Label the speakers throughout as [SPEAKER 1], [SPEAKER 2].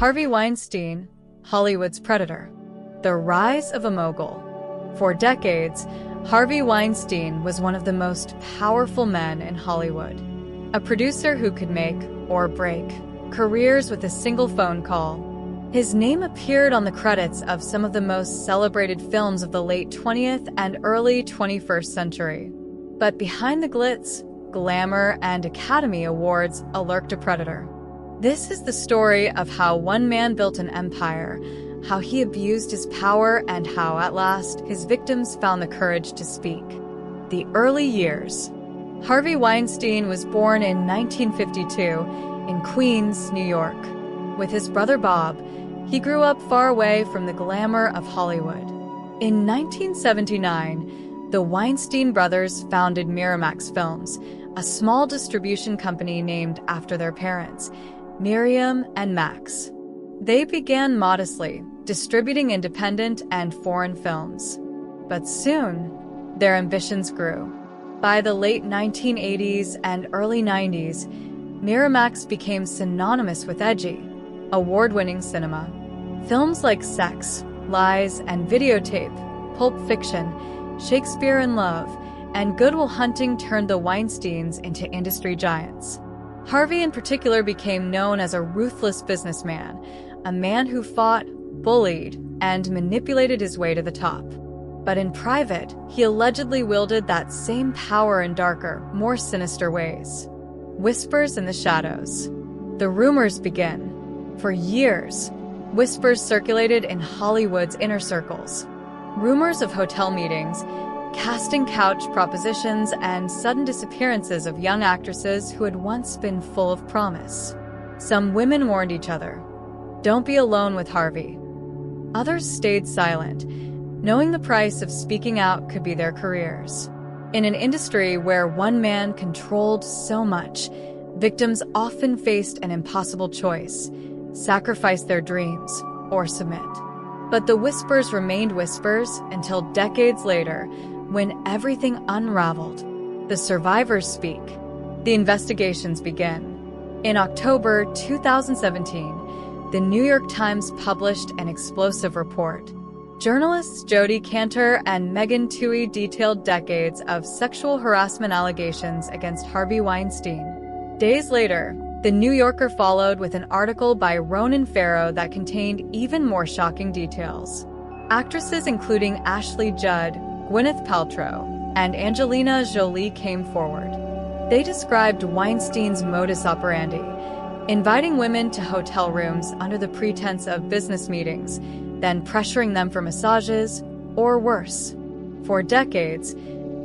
[SPEAKER 1] Harvey Weinstein, Hollywood's predator. The rise of a mogul. For decades, Harvey Weinstein was one of the most powerful men in Hollywood. A producer who could make, or break, careers with a single phone call. His name appeared on the credits of some of the most celebrated films of the late 20th and early 21st century. But behind the glitz, glamour, and Academy Awards lurked a predator. This is the story of how one man built an empire, how he abused his power, and how, at last, his victims found the courage to speak. The early years. Harvey Weinstein was born in 1952 in Queens, New York. With his brother Bob, he grew up far away from the glamour of Hollywood. In 1979, the Weinstein brothers founded Miramax Films, a small distribution company named after their parents, Miriam and Max. They began modestly, distributing independent and foreign films. But soon, their ambitions grew. By the late 1980s and early 90s, Miramax became synonymous with edgy, award-winning cinema. Films like Sex, Lies, and Videotape, Pulp Fiction, Shakespeare in Love, and Good Will Hunting turned the Weinsteins into industry giants. Harvey in particular became known as a ruthless businessman, a man who fought, bullied, and manipulated his way to the top. But in private, he allegedly wielded that same power in darker, more sinister ways. Whispers in the shadows. The rumors begin. For years, whispers circulated in Hollywood's inner circles. Rumors of hotel meetings, casting couch propositions, and sudden disappearances of young actresses who had once been full of promise. Some women warned each other, "Don't be alone with Harvey." Others stayed silent, knowing the price of speaking out could be their careers. In an industry where one man controlled so much, victims often faced an impossible choice: sacrifice their dreams or submit. But the whispers remained whispers until decades later, when everything unraveled. The survivors speak. The investigations begin. In October 2017, the New York Times published an explosive report. Journalists Jodi Kantor and Megan Twohey detailed decades of sexual harassment allegations against Harvey Weinstein. Days later, The New Yorker followed with an article by Ronan Farrow that contained even more shocking details. Actresses including Ashley Judd, Gwyneth Paltrow, and Angelina Jolie came forward. They described Weinstein's modus operandi, inviting women to hotel rooms under the pretense of business meetings, then pressuring them for massages, or worse. For decades,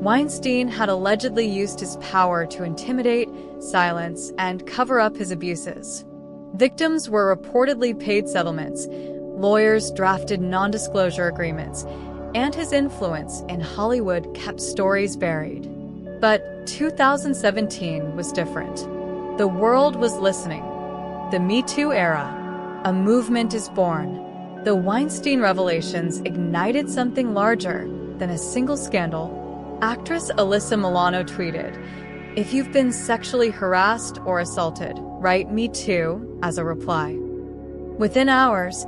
[SPEAKER 1] Weinstein had allegedly used his power to intimidate, silence, and cover up his abuses. Victims were reportedly paid settlements, lawyers drafted non-disclosure agreements, and his influence in Hollywood kept stories buried. But 2017 was different. The world was listening. The Me Too era. A movement is born. The Weinstein revelations ignited something larger than a single scandal. Actress Alyssa Milano tweeted, "If you've been sexually harassed or assaulted, write Me Too" as a reply. Within hours,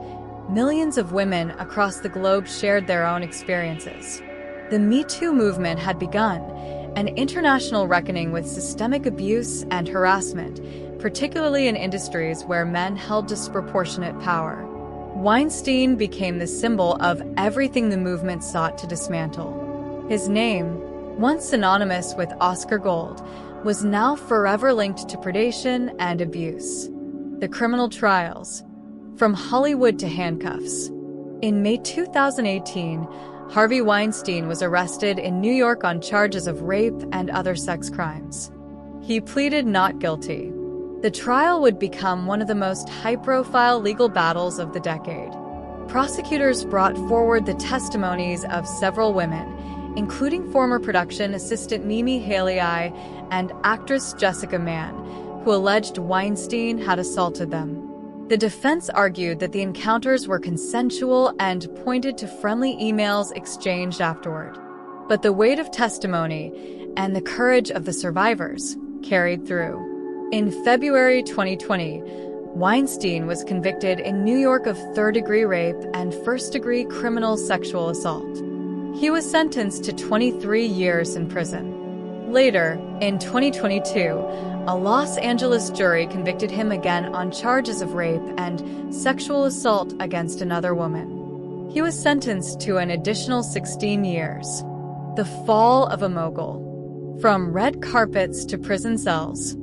[SPEAKER 1] millions of women across the globe shared their own experiences. The Me Too movement had begun, an international reckoning with systemic abuse and harassment, particularly in industries where men held disproportionate power. Weinstein became the symbol of everything the movement sought to dismantle. His name, once synonymous with Oscar Gold, was now forever linked to predation and abuse. The criminal trials. From Hollywood to handcuffs. In May 2018, Harvey Weinstein was arrested in New York on charges of rape and other sex crimes. He pleaded not guilty. The trial would become one of the most high-profile legal battles of the decade. Prosecutors brought forward the testimonies of several women, including former production assistant Mimi Haley-I and actress Jessica Mann, who alleged Weinstein had assaulted them. The defense argued that the encounters were consensual and pointed to friendly emails exchanged afterward. But the weight of testimony and the courage of the survivors carried through. In February 2020, Weinstein was convicted in New York of third-degree rape and first-degree criminal sexual assault. He was sentenced to 23 years in prison. Later, in 2022, a Los Angeles jury convicted him again on charges of rape and sexual assault against another woman. He was sentenced to an additional 16 years. The fall of a mogul. From red carpets to prison cells,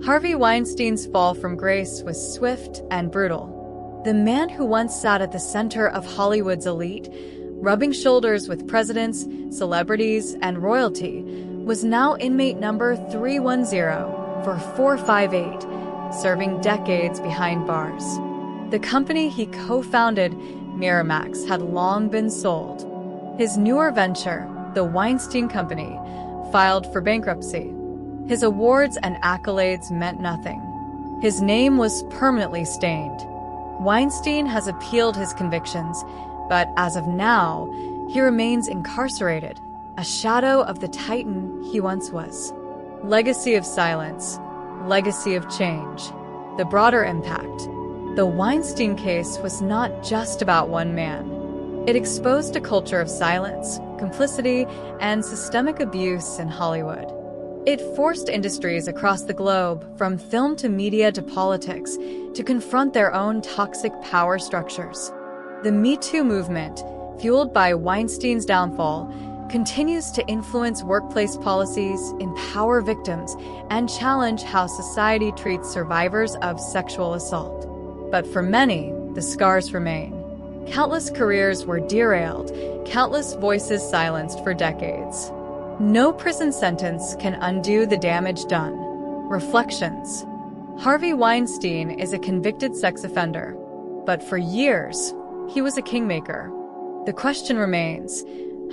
[SPEAKER 1] Harvey Weinstein's fall from grace was swift and brutal. The man who once sat at the center of Hollywood's elite, rubbing shoulders with presidents, celebrities, and royalty, was now inmate number 310 for 458, serving decades behind bars. The company he co-founded, Miramax, had long been sold. His newer venture, the Weinstein Company, filed for bankruptcy. His awards and accolades meant nothing. His name was permanently stained. Weinstein has appealed his convictions, but as of now, he remains incarcerated, a shadow of the titan he once was. Legacy of silence, legacy of change, the broader impact. The Weinstein case was not just about one man. It exposed a culture of silence, complicity, and systemic abuse in Hollywood. It forced industries across the globe, from film to media to politics, to confront their own toxic power structures. The Me Too movement, fueled by Weinstein's downfall, continues to influence workplace policies, empower victims, and challenge how society treats survivors of sexual assault. But for many, the scars remain. Countless careers were derailed, countless voices silenced for decades. No prison sentence can undo the damage done. Reflections. Harvey Weinstein is a convicted sex offender, but for years, he was a kingmaker. The question remains,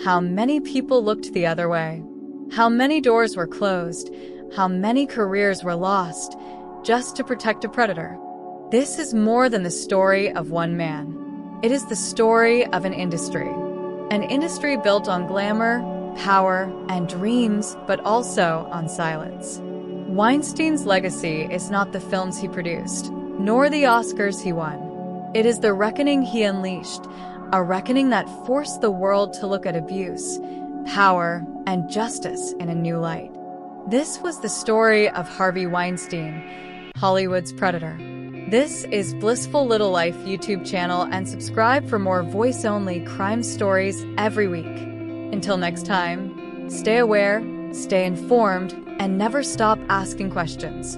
[SPEAKER 1] how many people looked the other way? How many doors were closed? How many careers were lost just to protect a predator? This is more than the story of one man. It is the story of an industry built on glamour, power, and dreams, but also on silence. Weinstein's legacy is not the films he produced, nor the Oscars he won. It is the reckoning he unleashed, a reckoning that forced the world to look at abuse, power, and justice in a new light. This was the story of Harvey Weinstein, Hollywood's predator. This is Blissful Little Life YouTube channel, and subscribe for more voice-only crime stories every week. Until next time, stay aware, stay informed, and never stop asking questions.